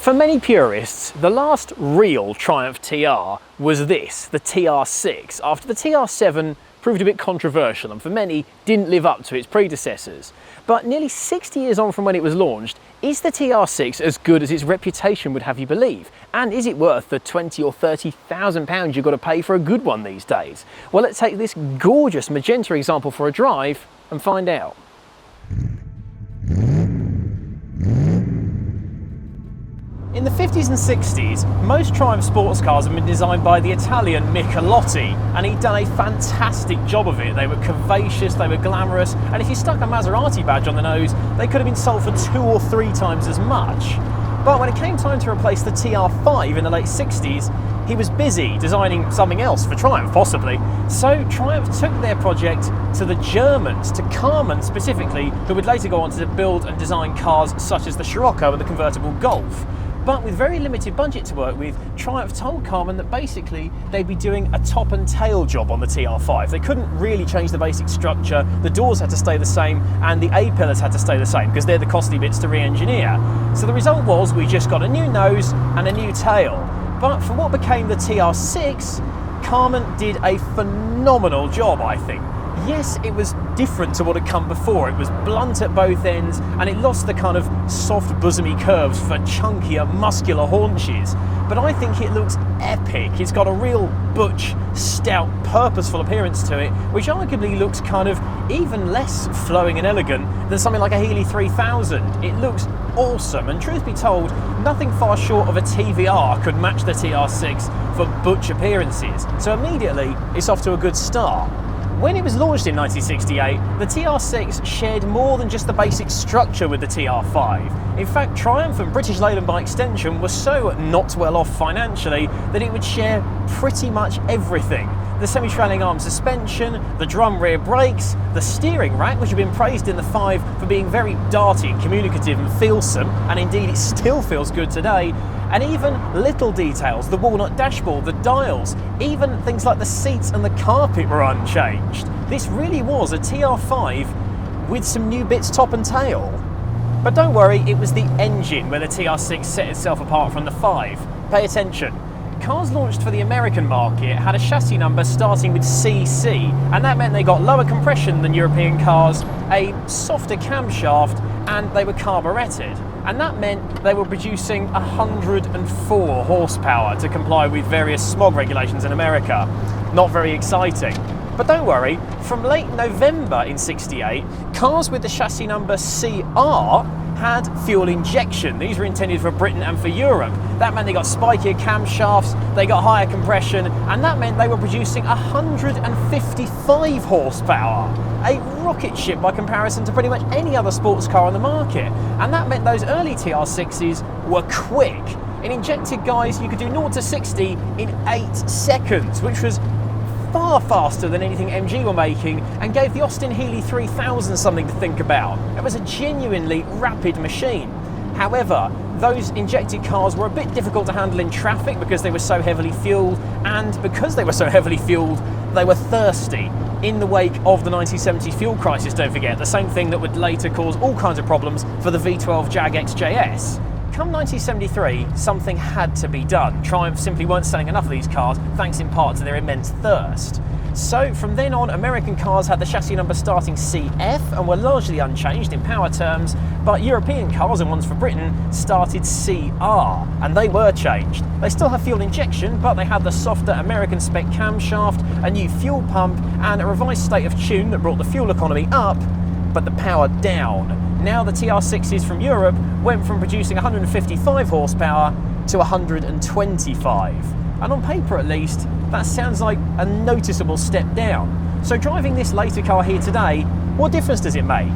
For many purists, the last real Triumph TR was this, the TR6, after the TR7 proved a bit controversial and for many didn't live up to its predecessors. But nearly 60 years on from when it was launched, is the TR6 as good as its reputation would have you believe? And is it worth the 20 or 30,000 pounds you've got to pay for a good one these days? Well, let's take this gorgeous magenta example for a drive and find out. In the 50s and 60s, most Triumph sports cars had been designed by the Italian Michelotti, and he'd done a fantastic job of it. They were curvaceous, they were glamorous, and if you stuck a Maserati badge on the nose, they could have been sold for 2 or 3 times as much. But when it came time to replace the TR5 in the late 60s, he was busy designing something else for Triumph, possibly. So Triumph took their project to the Germans, to Karmann specifically, who would later go on to build and design cars such as the Scirocco and the convertible Golf. But with very limited budget to work with, Triumph told Karmann that basically they'd be doing a top and tail job on the TR5. They couldn't really change the basic structure, the doors had to stay the same, and the A-pillars had to stay the same, because they're the costly bits to re-engineer. So the result was we just got a new nose and a new tail. But for what became the TR6, Karmann did a phenomenal job, I think. Yes, it was different to what had come before. It was blunt at both ends and it lost the kind of soft bosomy curves for chunkier, muscular haunches. But I think it looks epic. It's got a real butch, stout, purposeful appearance to it, which arguably looks kind of even less flowing and elegant than something like a Healey 3000. It looks awesome, and truth be told, nothing far short of a TVR could match the TR6 for butch appearances. So immediately, it's off to a good start. When it was launched in 1968, the TR6 shared more than just the basic structure with the TR5. In fact, Triumph and British Leyland by extension were so not well off financially that it would share pretty much everything. The semi-trailing arm suspension, the drum rear brakes, the steering rack, which had been praised in the 5 for being very darty and communicative and feelsome, and indeed it still feels good today, and even little details, the walnut dashboard, the dials, even things like the seats and the carpet were unchanged. This really was a TR5 with some new bits top and tail. But don't worry, it was the engine where the TR6 set itself apart from the 5. Pay attention. Cars launched for the American market had a chassis number starting with CC, and that meant they got lower compression than European cars, a softer camshaft, and they were carburetted. And that meant they were producing 104 horsepower to comply with various smog regulations in America. Not very exciting. But don't worry, from late November in '68, cars with the chassis number CR had fuel injection. These were intended for Britain and for Europe. That meant they got spikier camshafts, they got higher compression, and that meant they were producing 155 horsepower. A rocket ship by comparison to pretty much any other sports car on the market. And that meant those early TR6s were quick. In injected guys, you could do 0 to 60 in 8 seconds, which was far faster than anything MG were making, and gave the Austin Healey 3000 something to think about. It was a genuinely rapid machine. However, those injected cars were a bit difficult to handle in traffic because they were so heavily fueled, and because they were so heavily fueled, they were thirsty. In the wake of the 1970s fuel crisis, don't forget, the same thing that would later cause all kinds of problems for the V12 Jag XJS. Come 1973, something had to be done. Triumph simply weren't selling enough of these cars, thanks in part to their immense thirst. So from then on, American cars had the chassis number starting CF and were largely unchanged in power terms, but European cars and ones for Britain started CR, and they were changed. They still have fuel injection, but they had the softer American spec camshaft, a new fuel pump, and a revised state of tune that brought the fuel economy up, but the power down. Now the TR6s from Europe went from producing 155 horsepower to 125. And on paper at least, that sounds like a noticeable step down. So driving this later car here today, what difference does it make?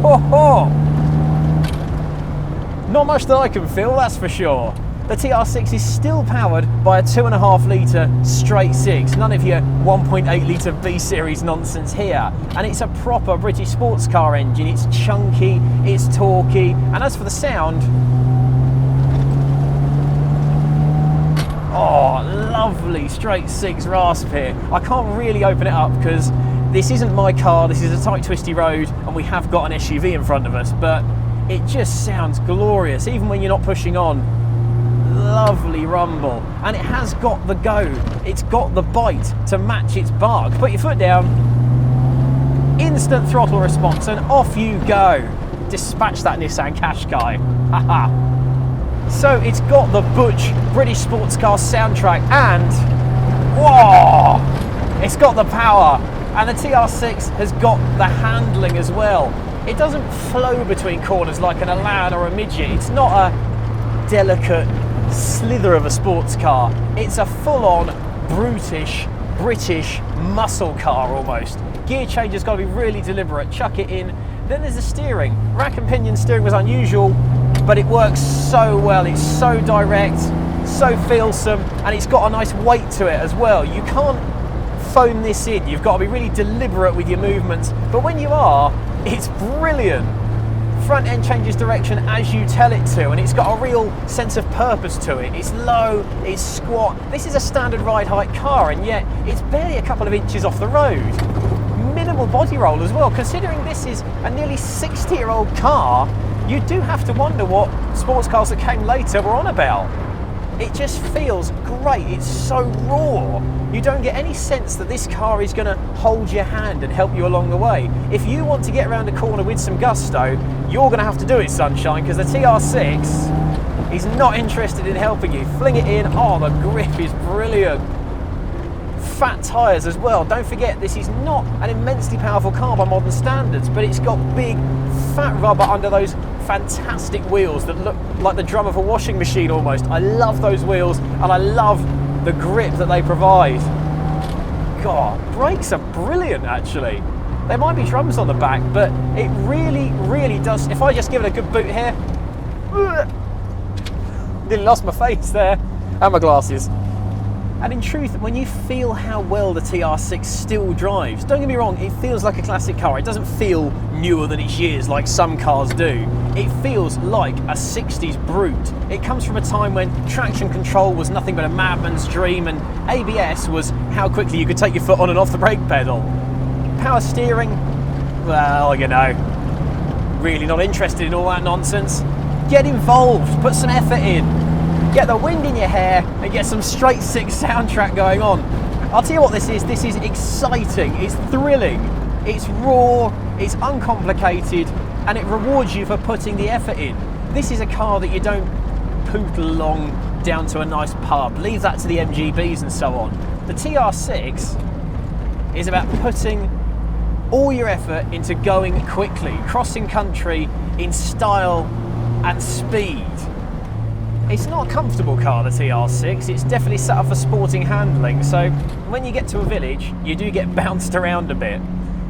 Ho ho! Not much that I can feel, that's for sure. The TR6 is still powered by a 2.5 litre straight 6, none of your 1.8 litre B-series nonsense here. And it's a proper British sports car engine. It's chunky, it's torquey, and as for the sound, oh, lovely straight 6 rasp here. I can't really open it up because this isn't my car, this is a tight twisty road and we have got an SUV in front of us, but it just sounds glorious, even when you're not pushing on. Lovely rumble, and it has got the go, it's got the bite to match its bark. Put your foot down, instant throttle response, and off you go. Dispatch that Nissan Qashqai. Haha. So it's got the butch British sports car soundtrack, and whoa, it's got the power, and the TR6 has got the handling as well. It doesn't flow between corners like an Elan or a Midget. It's not a delicate slither of a sports car. It's a full-on brutish British muscle car almost. Gear change has got to be really deliberate. Chuck it in. Then there's the steering. Rack and pinion steering was unusual, but it works so well. It's so direct, so feelsome, and it's got a nice weight to it as well. You can't phone this in. You've got to be really deliberate with your movements, but when you are, it's brilliant. Front end changes direction as you tell it to, and it's got a real sense of purpose to it. It's low, it's squat. This is a standard ride height car, and yet it's barely a couple of inches off the road. Minimal body roll as well. Considering this is a nearly 60-year-old car, you do have to wonder what sports cars that came later were on about. It just feels great. It's so raw. You don't get any sense that this car is going to hold your hand and help you along the way. If you want to get around a corner with some gusto, you're going to have to do it, sunshine, because the TR6 is not interested in helping you. Fling it in. Oh, the grip is brilliant. Fat tyres as well. Don't forget, this is not an immensely powerful car by modern standards, but it's got big, fat rubber under those fantastic wheels that look like the drum of a washing machine almost. I love those wheels, and I love the grip that they provide. God, brakes are brilliant actually. There might be drums on the back, but it really, really does. If I just give it a good boot here, nearly lost my face there, and my glasses. And in truth, when you feel how well the TR6 still drives, don't get me wrong, it feels like a classic car. It doesn't feel newer than its years like some cars do. It feels like a 60s brute. It comes from a time when traction control was nothing but a madman's dream, and ABS was how quickly you could take your foot on and off the brake pedal. Power steering, well, you know, really not interested in all that nonsense. Get involved, put some effort in. Get the wind in your hair and get some straight six soundtrack going on. I'll tell you what this is exciting, it's thrilling, it's raw, it's uncomplicated, and it rewards you for putting the effort in. This is a car that you don't poodle along down to a nice pub. Leave that to the MGBs and so on. The TR6 is about putting all your effort into going quickly, crossing country in style and speed. It's not a comfortable car, the TR6. It's definitely set up for sporting handling, so when you get to a village, you do get bounced around a bit.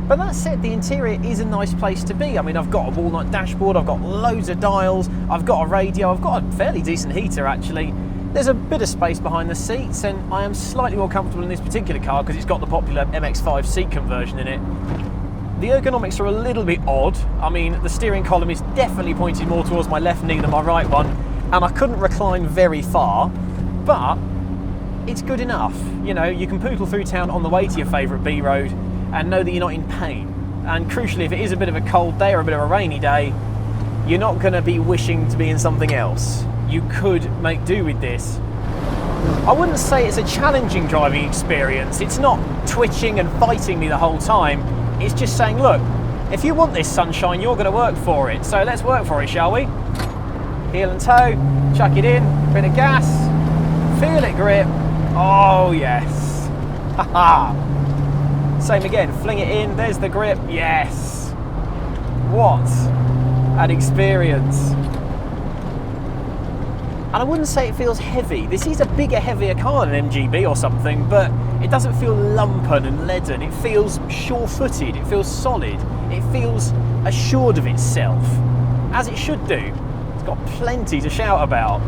But that said, the interior is a nice place to be. I mean, I've got a walnut dashboard, I've got loads of dials, I've got a radio, I've got a fairly decent heater actually. There's a bit of space behind the seats, and I am slightly more comfortable in this particular car because it's got the popular MX-5 seat conversion in it. The ergonomics are a little bit odd. I mean, the steering column is definitely pointed more towards my left knee than my right one, and I couldn't recline very far, but it's good enough. You know, you can poodle through town on the way to your favourite B road and know that you're not in pain. And crucially, if it is a bit of a cold day or a bit of a rainy day, you're not going to be wishing to be in something else. You could make do with this. I wouldn't say it's a challenging driving experience. It's not twitching and fighting me the whole time. It's just saying, look, if you want this sunshine, you're going to work for it. So let's work for it, shall we? Heel and toe, chuck it in, bit of gas, feel it grip. Oh yes. Haha. Same again, fling it in, there's the grip. Yes. What an experience. And I wouldn't say it feels heavy. This is a bigger, heavier car than an MGB or something, but it doesn't feel lumpen and leaden. It feels sure-footed, it feels solid, it feels assured of itself, as it should do. It's got plenty to shout about.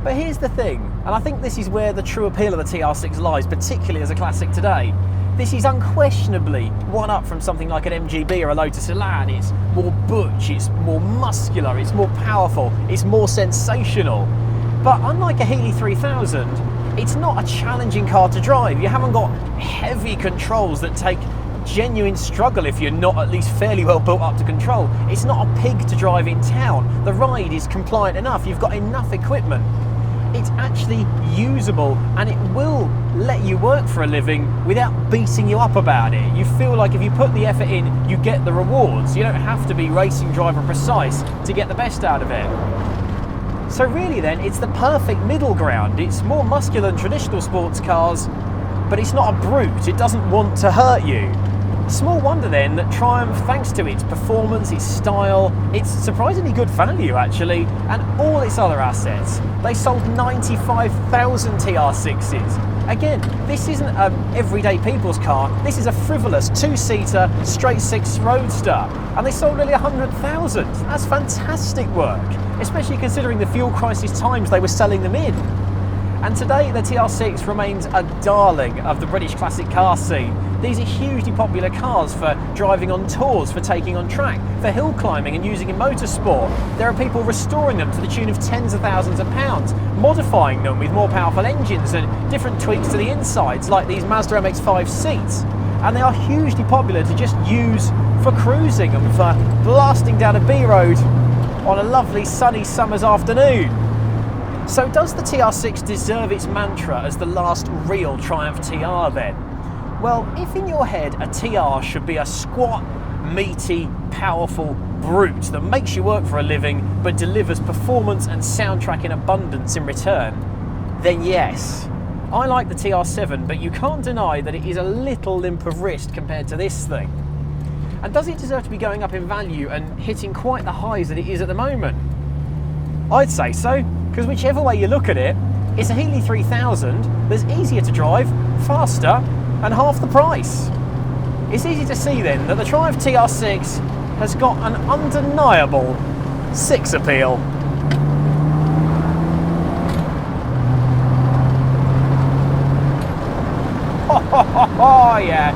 But here's the thing, and I think this is where the true appeal of the TR6 lies, particularly as a classic today. This is unquestionably one up from something like an MGB or a Lotus Elan. It's more butch, it's more muscular, it's more powerful, it's more sensational. But unlike a Healey 3000, it's not a challenging car to drive. You haven't got heavy controls that take genuine struggle if you're not at least fairly well built up to control. It's not a pig to drive in town. The ride is compliant enough. You've got enough equipment. It's actually usable, and it will let you work for a living without beating you up about it. You feel like if you put the effort in, you get the rewards. You don't have to be racing driver precise to get the best out of it. So really then, it's the perfect middle ground. It's more muscular than traditional sports cars, but it's not a brute. It doesn't want to hurt you. Small wonder then that Triumph, thanks to its performance, its style, its surprisingly good value actually, and all its other assets, they sold 95,000 TR6s. Again, this isn't an everyday people's car, this is a frivolous two-seater, straight-six roadster, and they sold nearly 100,000. That's fantastic work, especially considering the fuel crisis times they were selling them in. And today the TR6 remains a darling of the British classic car scene. These are hugely popular cars for driving on tours, for taking on track, for hill climbing and using in motorsport. There are people restoring them to the tune of tens of thousands of pounds, modifying them with more powerful engines and different tweaks to the insides, like these Mazda MX-5 seats. And they are hugely popular to just use for cruising and for blasting down a B road on a lovely sunny summer's afternoon. So does the TR6 deserve its mantra as the last real Triumph TR then? Well, if in your head a TR should be a squat, meaty, powerful brute that makes you work for a living but delivers performance and soundtrack in abundance in return, then yes. I like the TR7, but you can't deny that it is a little limp of wrist compared to this thing. And does it deserve to be going up in value and hitting quite the highs that it is at the moment? I'd say so, because whichever way you look at it, it's a Healey 3000 that's easier to drive, faster, and half the price. It's easy to see then that the Triumph TR6 has got an undeniable 6 appeal. Oh yes!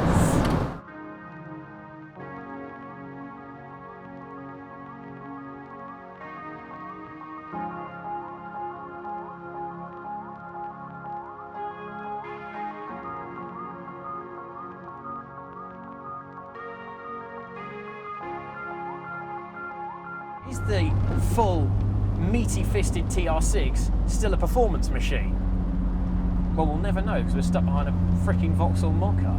Is the full, meaty-fisted TR6 still a performance machine? Well, we'll never know because we're stuck behind a freaking Vauxhall Mocha.